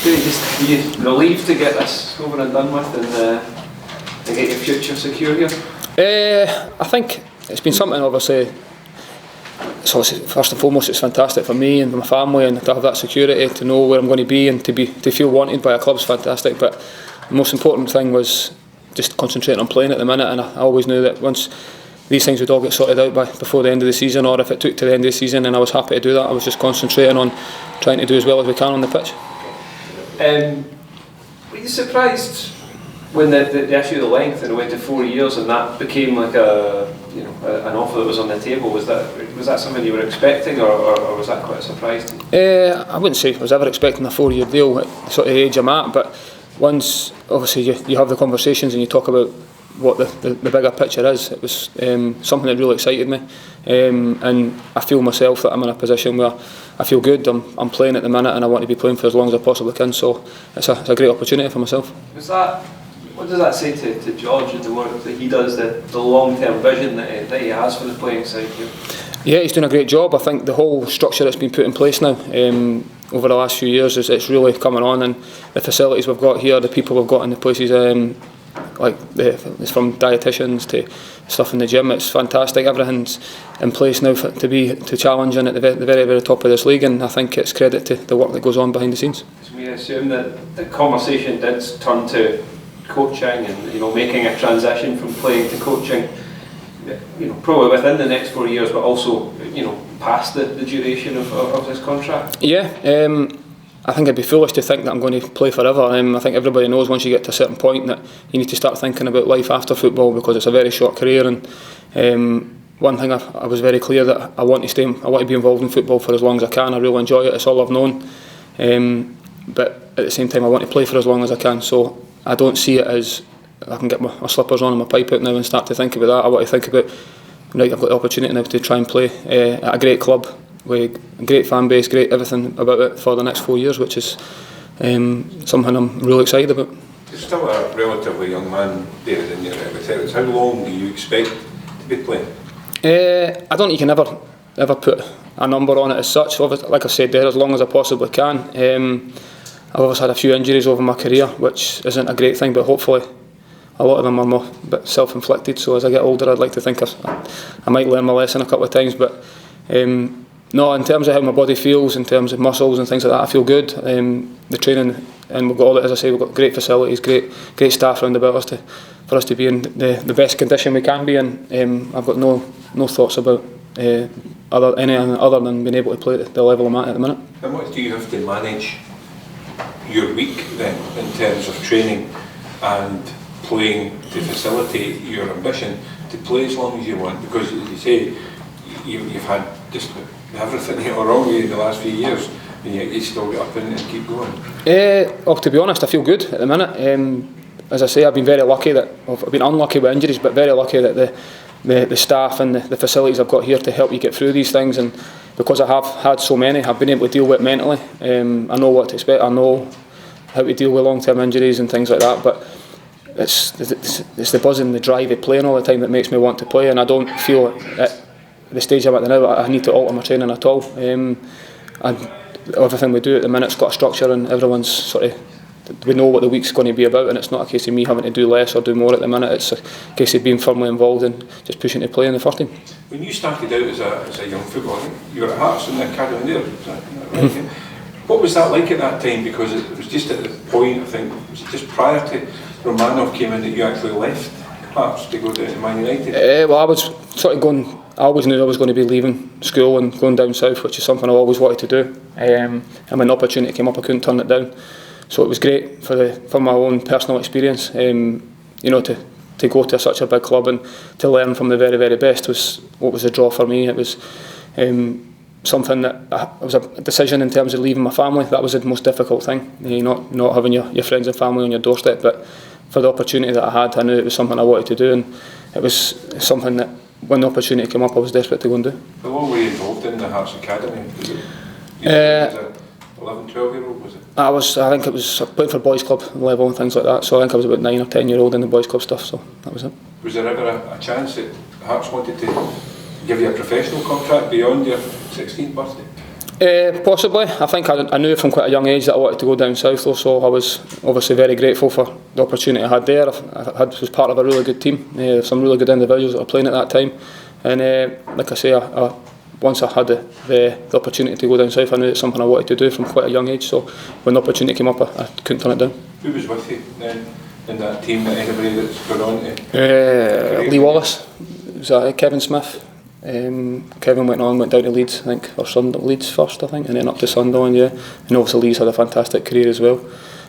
Were you relieved to get this over and done with and get your future secure here? I think it's been something, obviously. So first and foremost, it's fantastic for me and my family, and to have that security, to know where I'm going to be, and to feel wanted by a club is fantastic. But the most important thing was just concentrating on playing at the minute, and I always knew that once these things would all get sorted out before the end of the season, or if it took to the end of the season, and I was happy to do that. I was just concentrating on trying to do as well as we can on the pitch. Were you surprised when the issue of the length and it went to 4 years and that became like an offer that was on the table? Was that something you were expecting, or was that quite a surprise to you? I wouldn't say I was ever expecting a 4-year deal at the sort of age I'm at, but once obviously you have the conversations and you talk about what the bigger picture is, it was something that really excited me, and I feel myself that I'm in a position where I feel good. I'm playing at the minute, and I want to be playing for as long as I possibly can, so it's a great opportunity for myself. What does that say to George and the work that he does, the long-term vision that he has for the playing side here? Yeah, he's doing a great job. I think the whole structure that's been put in place now over the last few years it's really coming on, and the facilities we've got here, the people we've got in the places, it's from dietitians to stuff in the gym. It's fantastic. Everything's in place now to challenge at the very, very top of this league, and I think it's credit to the work that goes on behind the scenes. So we assume that the conversation did turn to coaching and making a transition from playing to coaching, probably within the next 4 years, but also past the duration of this contract. Yeah, I think it'd be foolish to think that I'm going to play forever. I think everybody knows once you get to a certain point that you need to start thinking about life after football, because it's a very short career. And one thing I was very clear that I want to be involved in football for as long as I can. I really enjoy it. It's all I've known. But at the same time, I want to play for as long as I can. So I don't see it as I can get my slippers on and my pipe out now and start to think about that. I want to think about, right, I've got the opportunity now to try and play at a great club with a great fan base, great everything about it for the next 4 years, which is something I'm really excited about. You're still a relatively young man, David, in your early. How long do you expect to be playing? I don't think you can ever put a number on it as such. Like I said there, as long as I possibly can. I've always had a few injuries over my career, which isn't a great thing, but hopefully a lot of them are a bit self-inflicted. So as I get older, I'd like to think I might learn my lesson a couple of times. But no, in terms of how my body feels, in terms of muscles and things like that, I feel good. The training, and we've got all it, as I say, we've got great facilities, great staff around about us for us to be in the best condition we can be in. I've got no thoughts about anything other than being able to play at the level I'm at the minute. How much do you have to manage your week then, in terms of training and playing to facilitate your ambition to play as long as you want? Because as you say, you've had just everything go wrong with you in the last few years, and yet you still get up and keep going. To be honest, I feel good at the minute. As I say, I've been very lucky I've been unlucky with injuries, but very lucky that the staff and the facilities I've got here to help you get through these things, and because I have had so many, I've been able to deal with it mentally. I know what to expect. I know how to deal with long-term injuries and things like that. But it's the buzz and the drive of playing all the time that makes me want to play, and I don't feel at the stage I'm at now I need to alter my training at all. And everything we do at the minute's got a structure, and everyone's we know what the week's going to be about, and it's not a case of me having to do less or do more at the minute. It's a case of being firmly involved and just pushing to play in the first team. When you started out as a young footballer, you were at Hearts in the academy there, is that right? What was that like at that time? Because it was just at the point, I think, was it just prior to Romanov came in that you actually left Hearts to go down to Man United? Well, I was I always knew I was going to be leaving school and going down south, which is something I always wanted to do. And when the opportunity came up, I couldn't turn it down. So it was great for my own personal experience. To go to such a big club and to learn from the very, very best was what was a draw for me. It was something that it was a decision in terms of leaving my family. That was the most difficult thing. Not having your friends and family on your doorstep, but for the opportunity that I had, I knew it was something I wanted to do, and it was something that when the opportunity came up, I was desperate to go and do. How long were you involved in the Hearts Academy? Was it 11, 12-year-old, was it? I think it was playing for boys club level and things like that, so I think I was about 9 or 10-year-old in the boys club stuff, so that was it. Was there ever a chance that Hearts wanted to give you a professional contract beyond your 16th birthday? Possibly. I think I knew from quite a young age that I wanted to go down south though, so I was obviously very grateful for the opportunity I had there. I was part of a really good team, some really good individuals that were playing at that time, and like I say, once I had the opportunity to go down south, I knew it's something I wanted to do from quite a young age, so when the opportunity came up I couldn't turn it down. Who was with you then in that team, anybody that's gone on to? Lee Wallace, it was Kevin Smith. Kevin went down to Leeds, I think, or Leeds first, I think, and then up to Sunderland, yeah. And obviously Leeds had a fantastic career as well.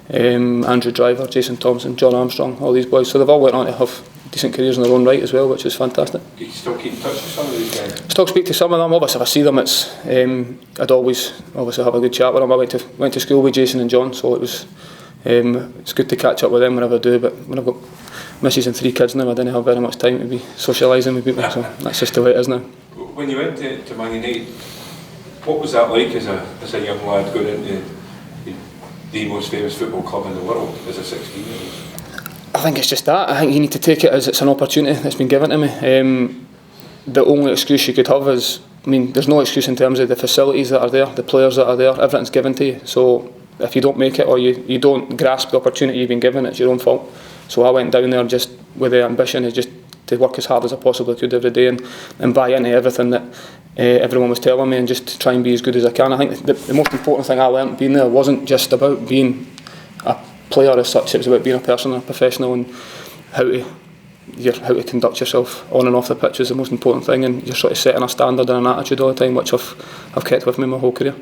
Andrew Driver, Jason Thompson, John Armstrong, all these boys. So they've all went on to have decent careers in their own right as well, which is fantastic. Do you still keep in touch with some of these guys? Still speak to some of them. Obviously, if I see them, I'd always obviously have a good chat with them. I went to school with Jason and John, so it's good to catch up with them whenever I do. But when I've got missus and 3 kids now, I didn't have very much time to be socialising with people, so that's just the way it is now. When you went to Man United, what was that like as a young lad going into the most famous football club in the world as a 16-year-old? I think it's just that. I think you need to take it as it's an opportunity that's been given to me. The only excuse you could have is, there's no excuse in terms of the facilities that are there, the players that are there, everything's given to you. So if you don't make it or you don't grasp the opportunity you've been given, it's your own fault. So I went down there just with the ambition of just to work as hard as I possibly could every day and buy into everything that everyone was telling me and just to try and be as good as I can. I think the most important thing I learnt being there wasn't just about being a player as such, it was about being a person, a professional, and how to conduct yourself on and off the pitch is the most important thing, and you're sort of setting a standard and an attitude all the time, which I've kept with me my whole career.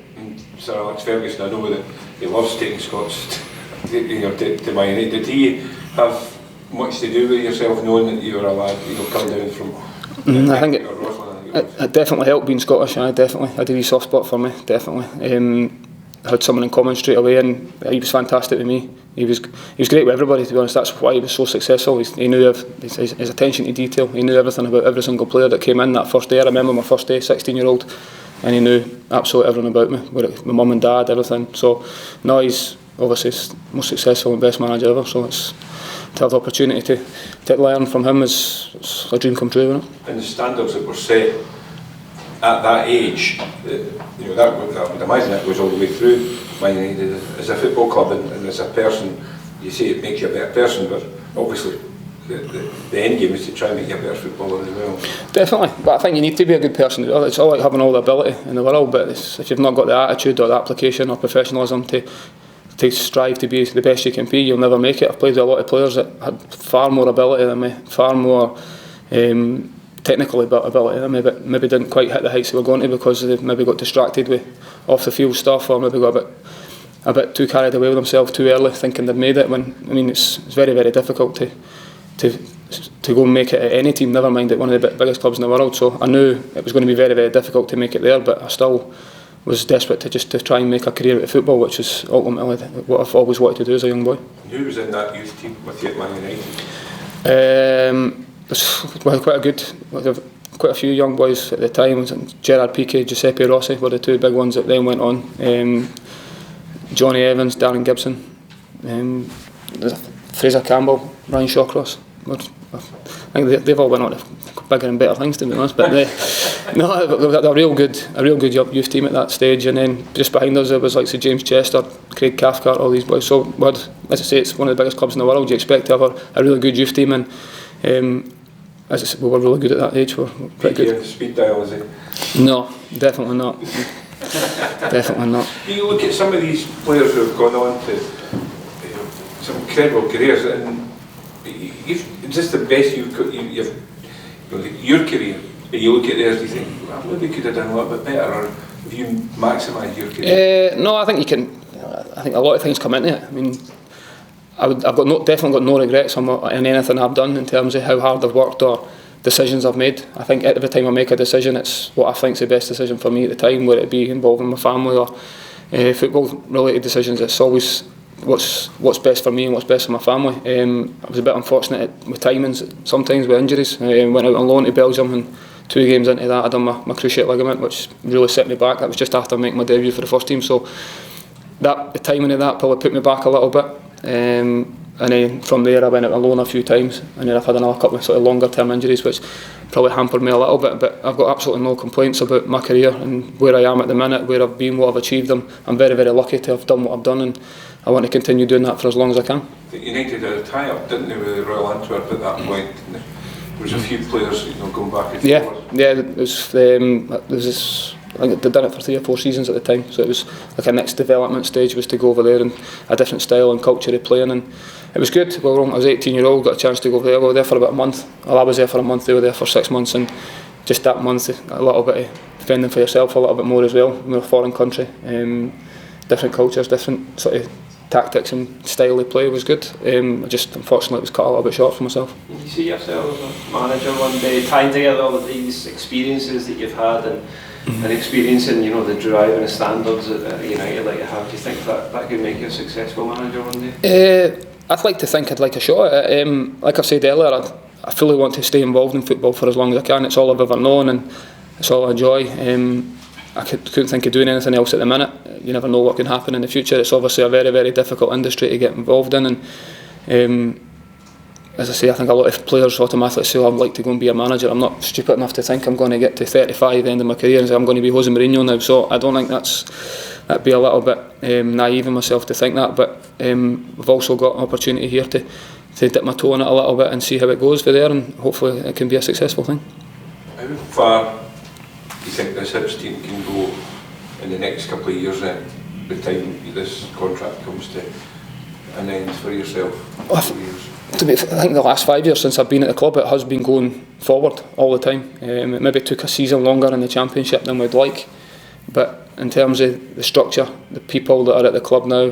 Sir Alex Ferguson, I know that he loves taking Scots to Man United. Did he have much to do with yourself knowing that you were a lad, coming down from I think it definitely helped being Scottish. I definitely had a wee soft spot for me, definitely. I had someone in common straight away, and he was fantastic with me. He was great with everybody, to be honest. That's why he was so successful. He knew his attention to detail. He knew everything about every single player that came in that first day. I remember my first day, 16-year-old, and he knew absolutely everything about me, my mum and dad, everything. So now he's obviously the most successful and best manager ever. So to have the opportunity to learn from him is a dream come true, isn't it? And the standards that were set at that age, that would imagine that goes all the way through Man United as a football club and as a person. You say it makes you a better person, but obviously the end game is to try and make you a better footballer as well. Definitely, but I think you need to be a good person. It's all like having all the ability in the world, but if you've not got the attitude or the application or professionalism to strive to be the best you can be, you'll never make it. I've played with a lot of players that had far more ability than me, far more technical ability than me, but maybe didn't quite hit the heights they were going to because they maybe got distracted with off the field stuff, or maybe got a bit too carried away with themselves too early, thinking they'd made it. When it's very, very difficult to go and make it at any team, never mind at one of the biggest clubs in the world. So I knew it was going to be very, very difficult to make it there, but I still was desperate to try and make a career out of football, which is ultimately what I've always wanted to do as a young boy. Who was in that youth team with you at Man United? Quite a few young boys at the time. Gerard Piqué, Giuseppe Rossi were the two big ones that then went on. Johnny Evans, Darren Gibson, Fraser Campbell, Ryan Shawcross. I think they've all went on to bigger and better things, to be honest. But they were a real good youth team at that stage. And then just behind us there was like Sir James Chester, Craig Cathcart, all these boys. So as I say, it's one of the biggest clubs in the world. You expect to have a really good youth team, and as I said, we were really good at that age. We were pretty good. Speed dial, is it? No, definitely not. Definitely not. You look at some of these players who have gone on to some incredible careers, and it's just the best you've your career, and you look at theirs, do you think, well, maybe could have done a little bit better, or have you maximised your career? No, I think you can. I think a lot of things come into it. I've definitely got no regrets on anything I've done in terms of how hard I've worked or decisions I've made. I think every time I make a decision, it's what I think is the best decision for me at the time, whether it be involving my family or football-related decisions. It's always what's best for me and what's best for my family. I was a bit unfortunate with timings sometimes with injuries. I went out on loan to Belgium, and 2 games into that I done my cruciate ligament, which really set me back. That was just after making my debut for the first team, so the timing of that probably put me back a little bit. And then from there I went out on loan a few times, and then I've had another couple of sort of longer term injuries which probably hampered me a little bit, but I've got absolutely no complaints about my career and where I am at the minute, where I've been, what I've achieved. I'm very, very lucky to have done what I've done, and I want to continue doing that for as long as I can. United had a tie-up, didn't they, with the Royal Antwerp at that point? There was a few players, going back and forward. Yeah, there was this, I think they'd done it for 3 or 4 seasons at the time, so it was like a next development stage was to go over there and a different style and culture of playing, and it was good. Well, I was 18-year-old, got a chance to go over there. We were there for about a month. Well, I was there for a month, they were there for 6 months, and just that month, a little bit of defending for yourself a little bit more as well. We're a foreign country, different cultures, different sort of tactics and style of play was good. I just unfortunately was cut a little bit short for myself. You see yourself as a manager one day, tying together all of these experiences that you've had and experiencing, the drive and the standards at United like you have. Do you think that could make you a successful manager one day? I'd like to think I'd like a shot at it. Like I've said earlier, I fully want to stay involved in football for as long as I can. It's all I've ever known and it's all I enjoy. I couldn't think of doing anything else at the minute. You never know what can happen in the future. It's obviously a very, very difficult industry to get involved in, and as I say, I think a lot of players automatically say, I'd like to go and be a manager. I'm not stupid enough to think I'm going to get to 35 at the end of my career and say I'm going to be Jose Mourinho now, so I don't think that'd be a little bit naive in myself to think that, but we've also got an opportunity here to dip my toe in it a little bit and see how it goes for there, and hopefully it can be a successful thing. How far do you think this Hibs team can go in the next couple of years then, by the time this contract comes to an end for yourself? I think the last 5 years since I've been at the club, it has been going forward all the time. It maybe took a season longer in the Championship than we'd like, but in terms of the structure, the people that are at the club now,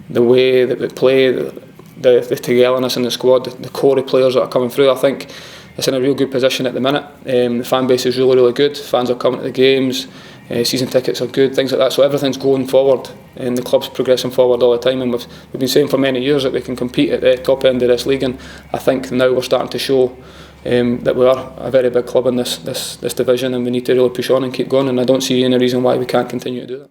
the way that we play, the togetherness in the squad, the core of players that are coming through, I think it's in a real good position at the minute. The fan base is really, really good. Fans are coming to the games, season tickets are good, things like that. So everything's going forward, and the club's progressing forward all the time. And we've been saying for many years that we can compete at the top end of this league, and I think now we're starting to show that we are a very big club in this division, and we need to really push on and keep going. And I don't see any reason why we can't continue to do that.